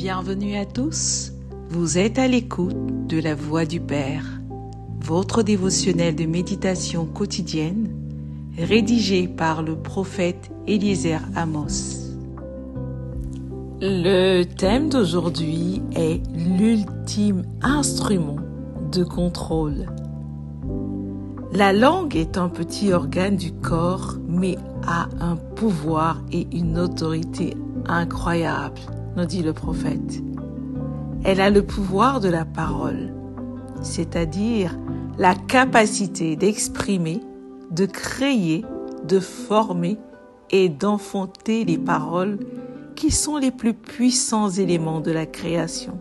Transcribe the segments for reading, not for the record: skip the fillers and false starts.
Bienvenue à tous. Vous êtes à l'écoute de la Voix du Père, votre dévotionnel de méditation quotidienne, rédigé par le prophète Eliezer Amos. Le thème d'aujourd'hui est l'ultime instrument de contrôle. La langue est un petit organe du corps, mais a un pouvoir et une autorité incroyables, nous dit le prophète. Elle a le pouvoir de la parole, c'est-à-dire la capacité d'exprimer, de créer, de former et d'enfanter les paroles qui sont les plus puissants éléments de la création.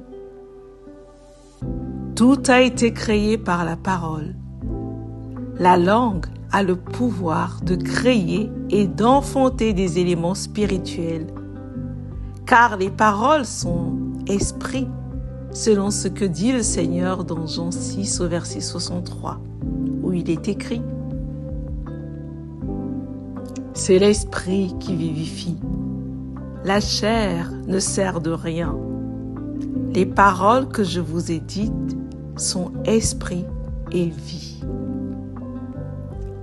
Tout a été créé par la parole. La langue a le pouvoir de créer et d'enfanter des éléments spirituels, car les paroles sont esprit, selon ce que dit le Seigneur dans Jean 6 au verset 63, où il est écrit « C'est l'esprit qui vivifie. La chair ne sert de rien. Les paroles que je vous ai dites sont esprit et vie. »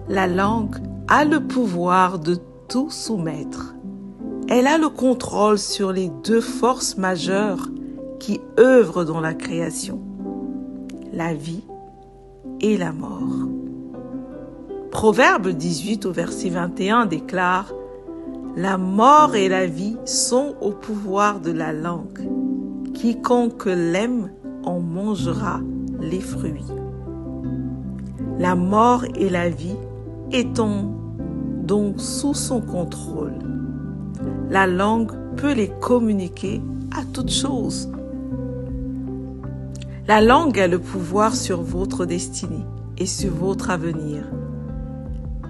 La langue a le pouvoir de tout soumettre. Elle a le contrôle sur les deux forces majeures qui œuvrent dans la création, la vie et la mort. Proverbe 18 au verset 21 déclare « La mort et la vie sont au pouvoir de la langue. Quiconque l'aime en mangera les fruits. » La mort et la vie étant donc sous son contrôle, la langue peut les communiquer à toute chose. La langue a le pouvoir sur votre destinée et sur votre avenir,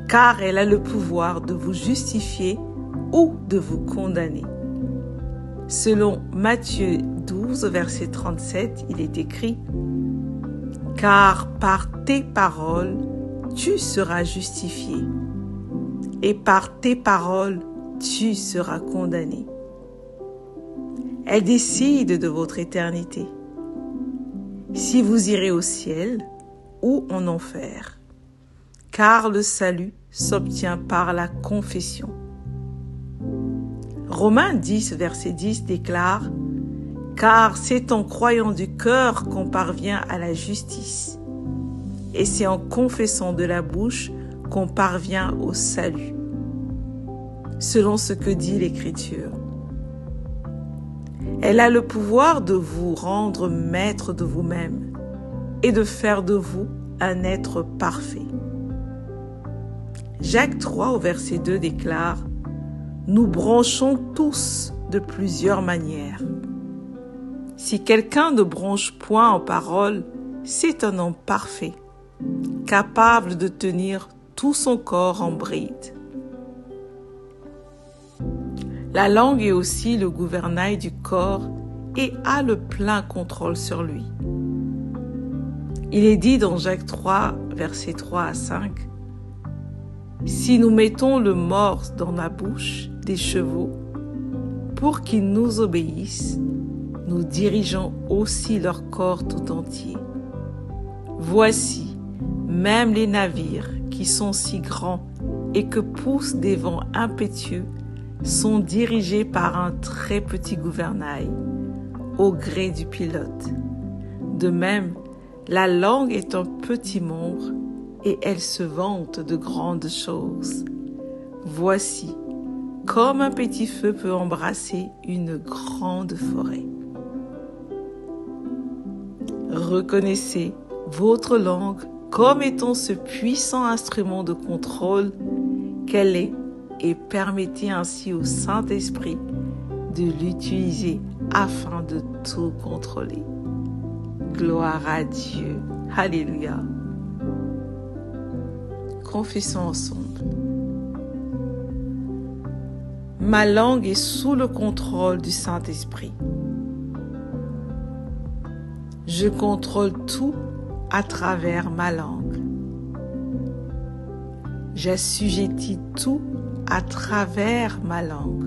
car elle a le pouvoir de vous justifier ou de vous condamner. Selon Matthieu 12, verset 37, il est écrit « Car par tes paroles, tu seras justifié, et par tes paroles, tu seras condamné. » Elle décide de votre éternité, si vous irez au ciel ou en enfer, car le salut s'obtient par la confession. Romains 10, verset 10 déclare « Car c'est en croyant du cœur qu'on parvient à la justice, et c'est en confessant de la bouche qu'on parvient au salut. » Selon ce que dit l'Écriture. Elle a le pouvoir de vous rendre maître de vous-même et de faire de vous un être parfait. Jacques 3 au verset 2 déclare « Nous branchons tous de plusieurs manières. Si quelqu'un ne branche point en parole, c'est un homme parfait, capable de tenir tout son corps en bride. » La langue est aussi le gouvernail du corps et a le plein contrôle sur lui. Il est dit dans Jacques 3, versets 3 à 5, « Si nous mettons le morse dans la bouche des chevaux pour qu'ils nous obéissent, nous dirigeons aussi leur corps tout entier. Voici, même les navires qui sont si grands et que poussent des vents impétueux sont dirigés par un très petit gouvernail, au gré du pilote. De même, la langue est un petit membre et elle se vante de grandes choses. Voici, comme un petit feu peut embrasser une grande forêt. Reconnaissez votre langue comme étant ce puissant instrument de contrôle qu'elle est et permettez ainsi au Saint-Esprit de l'utiliser afin de tout contrôler. Gloire à Dieu. Alléluia. Confessons ensemble. Ma langue est sous le contrôle du Saint-Esprit. Je contrôle tout à travers ma langue. J'assujettis tout à travers ma langue.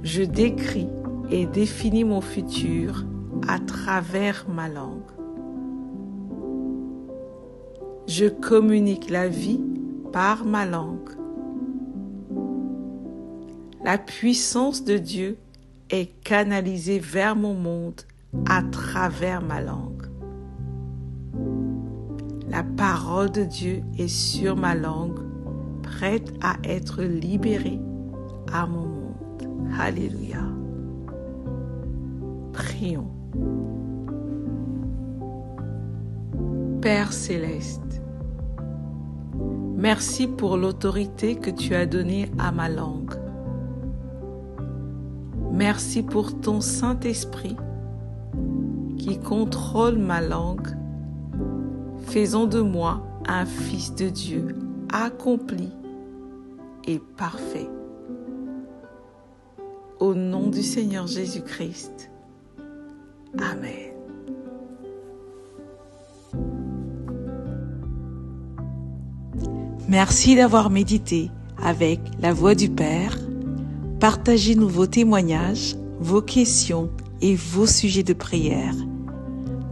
Je décris et définis mon futur à travers ma langue. Je communique la vie par ma langue. La puissance de Dieu est canalisée vers mon monde à travers ma langue. La parole de Dieu est sur ma langue, prête à être libérée à mon monde. Alléluia. Prions. Père céleste, merci pour l'autorité que tu as donnée à ma langue. Merci pour ton Saint-Esprit qui contrôle ma langue. Faisons de moi un fils de Dieu accompli et parfait. Au nom du Seigneur Jésus-Christ. Amen. Merci d'avoir médité avec la Voix du Père. Partagez-nous vos témoignages, vos questions et vos sujets de prière.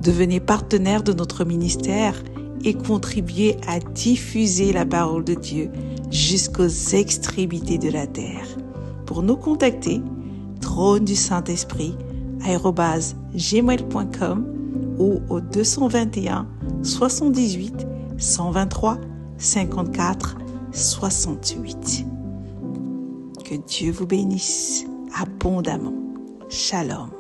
Devenez partenaire de notre ministère et contribuez à diffuser la parole de Dieu jusqu'aux extrémités de la terre. Pour nous contacter, trône du Saint-Esprit @gmail.com ou au 221 78 123 54 68. Que Dieu vous bénisse abondamment. Shalom.